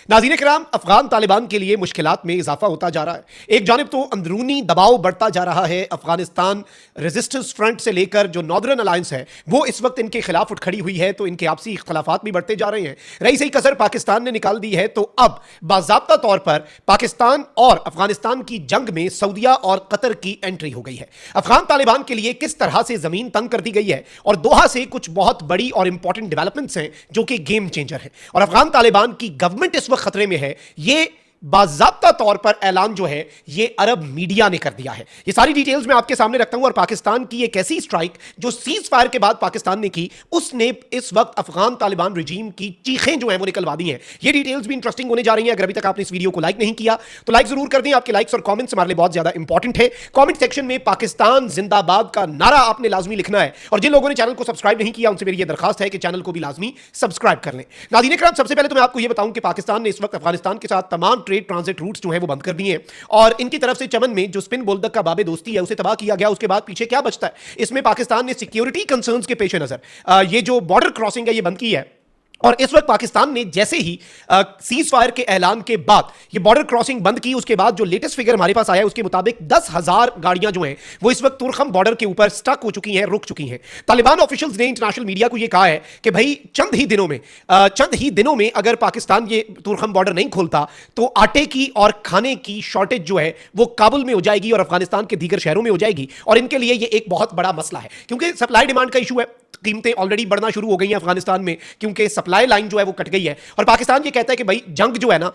नाज़रीन किराम, अफगान तालिबान के लिए मुश्किलात में इजाफा होता जा रहा है। एक जानिब तो अंदरूनी दबाव बढ़ता जा रहा है। अफगानिस्तान रेजिस्टेंस फ्रंट से लेकर जो नॉर्दर्न अलायंस है वो इस वक्त इनके खिलाफ उठ खड़ी हुई है, तो इनके आपसी इख्तलाफात भी बढ़ते जा रहे हैं। रही सही कसर पाकिस्तान ने निकाल दी है, तो अब बाज़ाब्ता तौर पर पाकिस्तान और अफगानिस्तान की जंग में सऊदिया और कतर की एंट्री हो गई है। अफगान तालिबान के लिए किस तरह से जमीन तंग कर दी गई है और दोहा से कुछ बहुत बड़ी और इंपॉर्टेंट डेवलपमेंट्स हैं जो कि गेम चेंजर है। और अफगान तालिबान की गवर्नमेंट इस वक्त खतरे में है, ये बाज़ाब्ता तौर पर ऐलान जो है ये अरब मीडिया ने कर दिया है। ये सारी डिटेल्स मैं आपके सामने रखता हूं। और पाकिस्तान की एक ऐसी स्ट्राइक जो सीज फायर के बाद पाकिस्तान ने की, उसने इस वक्त अफगान तालिबान रिजीम की चीखें जो है वो निकलवा दी हैं। ये डिटेल्स भी इंटरेस्टिंग होने जा रही हैं। अगर अभी तक आपने इस वीडियो को लाइक नहीं किया तो लाइक जरूर कर दें। आपके लाइक्स और कमेंट्स हमारे लिए बहुत ज्यादा इंपॉर्टेंट है। कमेंट सेक्शन में पाकिस्तान जिंदाबाद का नारा आपने लाजमी लिखना है। और जिन लोगों ने चैनल को सब्सक्राइब नहीं किया उनसे मेरी यह दरखास्त है कि चैनल को भी लाजमी सब्सक्राइब कर लें। नाज़रीन इकराम, सबसे पहले तो मैं आपको यह बताऊं कि पाकिस्तान ने इस वक्त अफगानिस्तान के साथ तमाम ट्रेड ट्रांजिट रूट्स जो है वो बंद कर दिए हैं। और इनकी तरफ से चमन में जो स्पिन बोल्दक का बाबे दोस्ती है उसे तबाह किया गया। उसके बाद पीछे क्या बचता है? इसमें पाकिस्तान ने सिक्योरिटी कंसर्न्स के पेश नजर ये जो बॉर्डर क्रॉसिंग है ये बंद की है। और इस वक्त पाकिस्तान ने जैसे ही सीज फायर के ऐलान के बाद ये बॉर्डर क्रॉसिंग बंद की, उसके बाद जो लेटेस्ट फिगर हमारे पास आया है उसके मुताबिक 10,000 गाड़ियां जो हैं वो इस वक्त तुरखम बॉर्डर के ऊपर स्टक हो चुकी हैं, रुक चुकी हैं। तालिबान ऑफिशियल्स ने इंटरनेशनल मीडिया को यह कहा है कि भाई चंद ही दिनों में अगर पाकिस्तान ये तुरखम बॉर्डर नहीं खोलता तो आटे की और खाने की शॉर्टेज जो है वो काबुल में हो जाएगी और अफगानिस्तान के दीगर शहरों में हो जाएगी। और इनके लिए ये एक बहुत बड़ा मसला है, क्योंकि सप्लाई डिमांड का इशू है। कीमतें ऑलरेडी बढ़ना शुरू हो गई हैं अफगानिस्तान में, क्योंकि सप्लाई लाइन जो है वो कट गई है। और पाकिस्तान ये कहता है कि भाई जंग जो है ना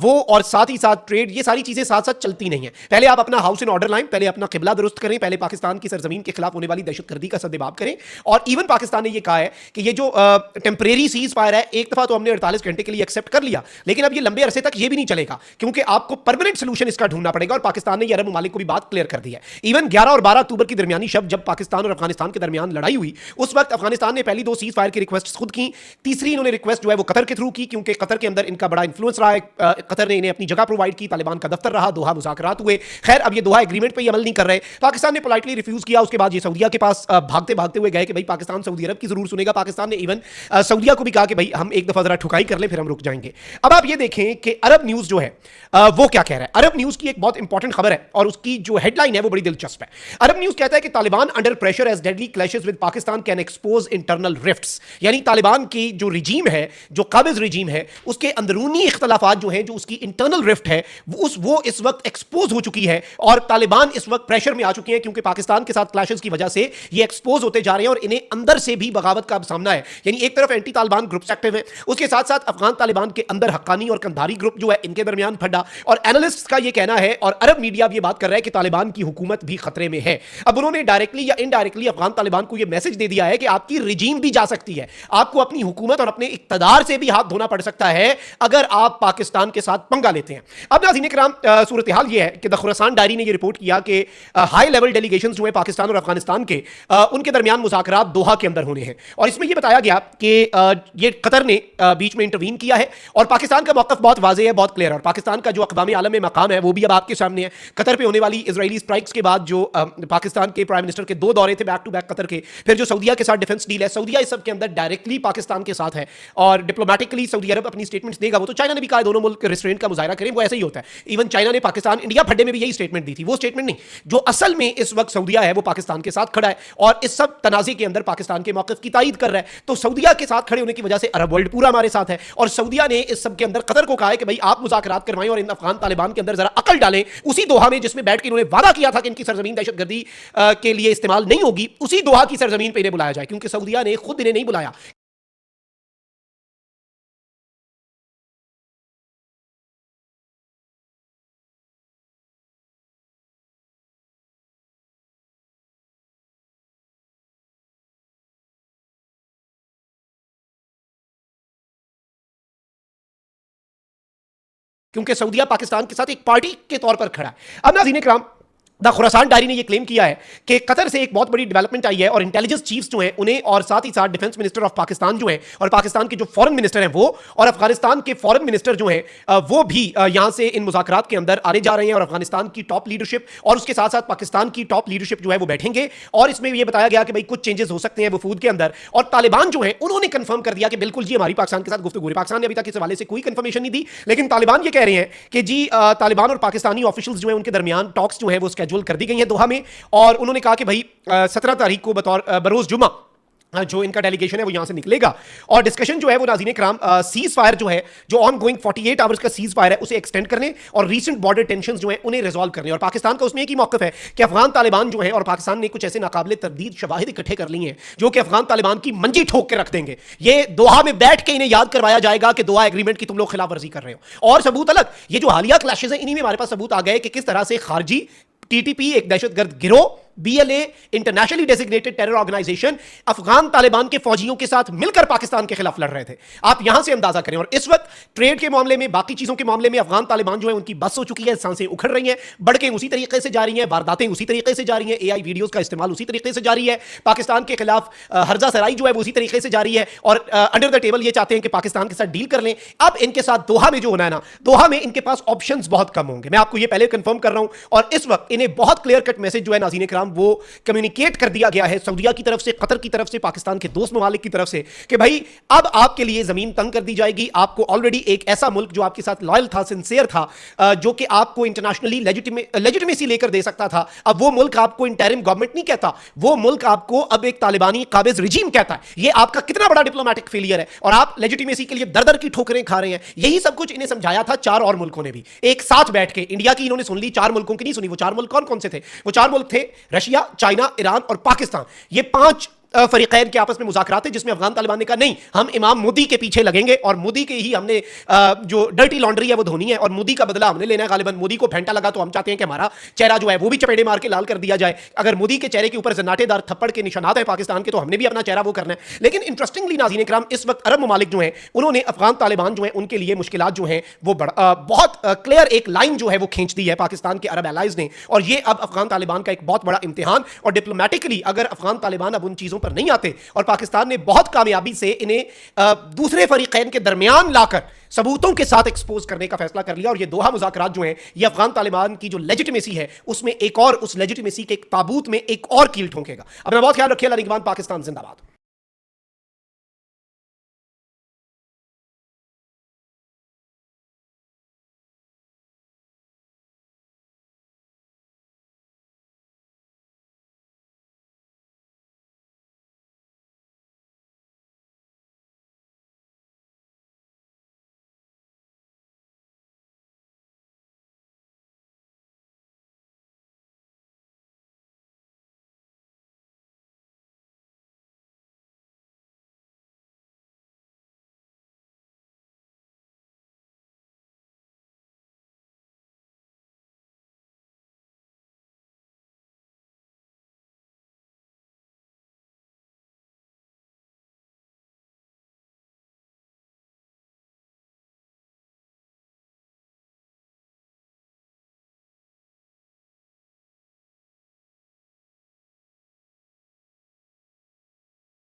वो और साथ ही साथ ट्रेड, ये सारी चीजें साथ साथ चलती नहीं है। पहले आप अपना हाउस इन ऑर्डर लाइन, पहले अपना किबला दुरुस्त करें, पहले पाकिस्तान की सरजमीन के खिलाफ होने वाली दहशतगर्दी का सद्देबाब करें। और इवन पाकिस्तान ने ये कहा है कि ये जो टेम्परेरी सीज फायर है, एक दफा तो हमने 48 घंटे के लिए एक्सेप्ट कर लिया, लेकिन अब ये लंबे अरसे तक ये भी नहीं चलेगा, क्योंकि आपको परमानेंट सोल्यूशन इसका ढूंढना पड़ेगा। और पाकिस्तान ने ये अरब ममालिक को भी बात क्लियर कर दी है। इवन 11 और 12 अक्टूबर की दरमियानी शब जब पाकिस्तान और अफगानिस्तान के दरमियान लड़ाई हुई, उस वक्त अफगानिस्तान ने पहली दो सीज फायर की रिक्वेस्ट खुद की, तीसरी इन्होंने रिक्वेस्ट जो है वो कतर के थ्रू की, क्योंकि कतर के अंदर इनका बड़ा इंफ्लुएंस रहा है। कतर ने इन्हें अपनी जगह प्रोवाइड की, तालिबान का दफ्तर रहा, दोहा मुज़ाकरात हुए। खैर अब ये दोहा एग्रीमेंट पे अमल नहीं कर रहे, पाकिस्तान ने पोलाइटली रिफ्यूज किया। उसके बाद ये सऊदिया के पास भागते भागते हुए गए कि भाई पाकिस्तान सऊदी अरब की जरूर सुनेगा। पाकिस्तान ने इवन सऊदिया को भी कहा कि भाई हम एक दफा जरा ठुकाई कर ले, फिर हम रुक जाएंगे। अब आप ये देखें कि अरब न्यूज जो है वो क्या कह रहा है। अरब न्यूज की एक बहुत इंपॉर्टेंट खबर है और उसकी जो हेडलाइन है वो बड़ी दिलचस्प है। अरब न्यूज कहता है कि Taliban under pressure as deadly clashes with Pakistan can expose internal rifts. यानी तालिबान की जो रिजीम है, जो काबिज रिजीम है, उसके अंदरूनी इख्तलाफात जो हैं, जो उसकी इंटरनल रिफ्ट है वो इस वक्त एक्सपोज हो चुकी है। और तालिबान इस वक्त प्रेशर में आ चुके हैं, क्योंकि पाकिस्तान के साथ क्लैशेस की वजह से ये एक्सपोज होते जा रहे हैं और इन्हें अंदर से भी बगावत का सामना है। यानी एक तरफ एंटी तालिबान ग्रुप्स एक्टिव है, उसके साथ साथ अफगान तालिबान के अंदर हक्कानी और कंधारी ग्रुप जो है इनके दरमियान फड्डा। और एनालिस्ट का यह कहना है, और अरब मीडिया भी ये बात कर रहा है कि तालिबान की हुकूमत भी खतरे में है। अब उन्होंने डायरेक्टली या इनडायरेक्टली अफगान तालिबान को यह मैसेज दे दिया है कि आपकी रिजीम भी जा सकती है, आपको अपनी हुकूमत और अपने इक्तदार से भी हाथ धोना पड़ सकता है अगर आप पाकिस्तान के साथ पंगा लेते हैं। अब नाज़रीन किराम, सूरत हाल यह है कि द खुरासान डायरी ने यह रिपोर्ट किया कि हाई लेवल डेलीगेशन जो है पाकिस्तान और अफगानिस्तान के, उनके दरमियान मुज़ाकरात दोहा के अंदर होने हैं। और इसमें यह बताया गया कि ये कतर ने बीच में इंटरवीन किया है और पाकिस्तान का मौक़िफ़ बहुत वाज़ेह है, बहुत क्लियर है। और पाकिस्तान का जो अक़वाम आलम में मकाम है वो भी अब आपके सामने है। कतर पे होने वाली इजरायली स्ट्राइक्स के बाद जो पाकिस्तान के प्राइम मिनिस्टर के 2 दौरे थे बैक टू बैक कतर के, फिर जो सऊदिया के साथ डिफेंस डील है, सऊदिया इस सब के अंदर डायरेक्टली पाकिस्तान के साथ है और डिप्लोमेटिकली सऊदी अरब अपनी स्टेटमेंट्स देगा। वो तो चाइना ने भी कहा दोनों मुल्क रिस्ट्रेंट का मुजाहरा करें, वो ऐसे ही होता है। इवन चाइना ने पाकिस्तान इंडिया फड्डे में भी यही स्टेटमेंट दी थी, वो स्टेटमेंट नहीं। जो असल में इस वक्त सऊदिया है वो पाकिस्तान के साथ खड़ा है और इस सब तनाज़े के अंदर पाकिस्तान के मौक़िफ़ की तायीद कर रहा है। तो सऊदिया के साथ खड़े होने की वजह से अरब वर्ल्ड पूरा हमारे साथ है। और सऊदिया ने इस सब के अंदर कतर को कहा है कि भाई आप मुज़ाकरात करवाएं और इन अफगान तालिबान के अंदर जरा अकल डालें। उसी दोहा में जिसमें बैठ के इन्होंने वादा किया था कि इनकी सरजमीन दहशतगर्दी के लिए इस्तेमाल नहीं होगी, उसी दोहा की सरजमीन पर इन्हें बुलाया जाए, क्योंकि सऊदिया ने खुद इन्हें नहीं बुलाया। क्योंकि सऊदिया पाकिस्तान के साथ एक पार्टी के तौर पर खड़ा है। अब नाज़रीन इकराम, द खुरासान डायरी ने यह क्लेम किया है कि कतर से एक बहुत बड़ी डेवलपमेंट आई है और इंटेलिजेंस चीफ्स जो हैं उन्हें और साथ ही साथ डिफेंस मिनिस्टर ऑफ पाकिस्तान जो हैं और पाकिस्तान के जो फॉरेन मिनिस्टर हैं वो और अफगानिस्तान के फॉरेन मिनिस्टर जो हैं वो भी यहां से इन मुज़ाकरात के अंदर आने जा रहे हैं और अफगानिस्तान की टॉप लीडरशिप और उसके साथ साथ पाकिस्तान की टॉप लीडरशिप जो है वो बैठेंगे और इसमें यह बताया गया कि भाई कुछ चेंजेस हो सकते हैं वफूद के अंदर और तालिबान जो है उन्होंने कंफर्म कर दिया कि बिल्कुल जी हमारी पाकिस्तान के साथ गुफ्तगू है। पाकिस्तान ने अभी तक इस हवाले से कोई कंफर्मेशन नहीं दी, लेकिन तालिबान ये कह रहे हैं कि जी तालिबान और पाकिस्तानी ऑफिशियल्स जो है उनके दरमियान टॉक्स जो है वो स्केड्यूल कर दी गई है दोहा में और उन्होंने कहा कि भाई 17 तारीख को बरोज जुमा जो इनका डेलीगेशन है वो यहां से निकलेगा और डिस्कशन जो है वो नाज़रीन कराम सीज फायर जो है जो ऑन गोइंग 48 आवर्स का सीज फायर है उसे एक्सटेंड करने और रीसेंट बॉर्डर टेंशंस जो है उन्हें रिजॉल्व करने और पाकिस्तान का उसमें एक ही मौक़िफ़ है कि अफगान तालिबान जो है और पाकिस्तान ने कुछ ऐसे नाकाबिले तरदीद शवाहिद इकट्ठे कर ली हैं जो कि अफगान तालिबान की मंजी ठोक के रख देंगे। ये दोहा में बैठ के इन्हें याद करवाया जाएगा कि दोहा एग्रीमेंट की तुम लोग खिलाफ वर्जी कर रहे हो और सबूत अलग। ये जो हालिया क्लैशेज हैं इन्हीं में हमारे पास सबूत आ गए कि किस तरह से खारजी टीटीपी एक दहशतगर्द गिरोह BLA internationally designated terror organisation Afghan Taliban के फौजियों के साथ मिलकर पाकिस्तान के खिलाफ लड़ रहे थे। आप यहां से अंदाजा करें और इस वक्त ट्रेड के मामले में बाकी चीजों के मामले में अफगान तालिबान जो है उनकी बस हो चुकी है, सांसें उखड़ रही हैं, बढ़के उसी तरीके से जा रही हैं, वारदातें उसी तरीके से जा रही हैं, एआई वीडियोस का इस्तेमाल उसी तरीके से जारी है, पाकिस्तान के खिलाफ हर्जा सराई जो है वो उसी तरीके से जारी है और अंडर द टेबल ये चाहते हैं कि पाकिस्तान के साथ डील कर लें। अब इनके साथ दोहा में जो होना है ना, दोहा में इनके पास ऑप्शंस बहुत कम होंगे, मैं आपको ये पहले कंफर्म कर रहा हूं और इस वक्त इन्हें बहुत क्लियर कट मैसेज जो है नाज़रीन कराम वो कम्युनिकेट कर दिया गया है सऊदीया की तरफ से, कतर की तरफ से, पाकिस्तान के दोस्त ममालिक की तरफ से कि भाई अब आपके लिए जमीन तंग कर दी जाएगी। आपको ऑलरेडी एक ऐसा मुल्क जो आपके साथ लॉयल था, सिंसियर था, जो कि आपको इंटरनेशनली लेजिटिमेसी लेकर दे सकता था, अब वो मुल्क आपको इंटरिम गवर्नमेंट नहीं कहता, वो मुल्क आपको अब एक तालिबानी काबिज रिजीम कहता है। ये आपका कितना बड़ा डिप्लोमेटिक फेलियर है और आप लेजिटिमेसी के लिए दर दर की ठोकरें खा रहे हैं। यही सब कुछ इन्हें समझाया था चार और मुल्कों ने भी एक साथ बैठ के। इंडिया की इन्होंने सुन ली, चार मुल्कों की नहीं सुनी। वो चार मुल्क कौन कौन से थे? वो चार मुल्क थे रशिया, चाइना, ईरान और पाकिस्तान। ये पांच फरीकैन के आपस में मुज़ाकरात थे जिसमें अफगान तालिबान ने कहा नहीं, हम इमाम मोदी के पीछे लगेंगे और मोदी के ही हमने जो डर्टी लॉन्ड्री है वो धोनी है और मोदी का बदला हमने लेना है। गालिबन मोदी को फेंटा लगा तो हम चाहते हैं कि हमारा चेहरा जो है वो भी चपेड़े मार के लाल कर दिया जाए। अगर मोदी के चेहरे के ऊपर जन्नाटेदार थप्पड़ के निशानात है पाकिस्तान के तो हमने भी अपना चेहरा वो करना है। लेकिन इंटरेस्टिंगली नाज़रीन कराम इस वक्त अरब ममालिक जो हैं उन्होंने अफगान तालिबान जो है उनके लिए मुश्किलात जो हैं वो बहुत क्लियर एक लाइन जो है वो खींच दी है पाकिस्तान के अरब एलाइज ने और ये अब अफगान तालिबान का एक बहुत बड़ा इम्तिहान और डिप्लोमेटिकली अगर अफगान तालिबान अब उन चीज़ों पर नहीं आते और पाकिस्तान ने बहुत कामयाबी से इन्हें दूसरे फरीकैन के दरमियान लाकर सबूतों के साथ एक्सपोज करने का फैसला कर लिया और ये दोहा मुज़ाकरात जो हैं ये अफगान तालिबान की जो लेजिटिमेसी है उसमें एक और उस लेजिटिमेसी के ताबूत में एक और कील ठोंकेगा। अपना बहुत ख्याल रखिए। निगरान पाकिस्तान जिंदाबाद।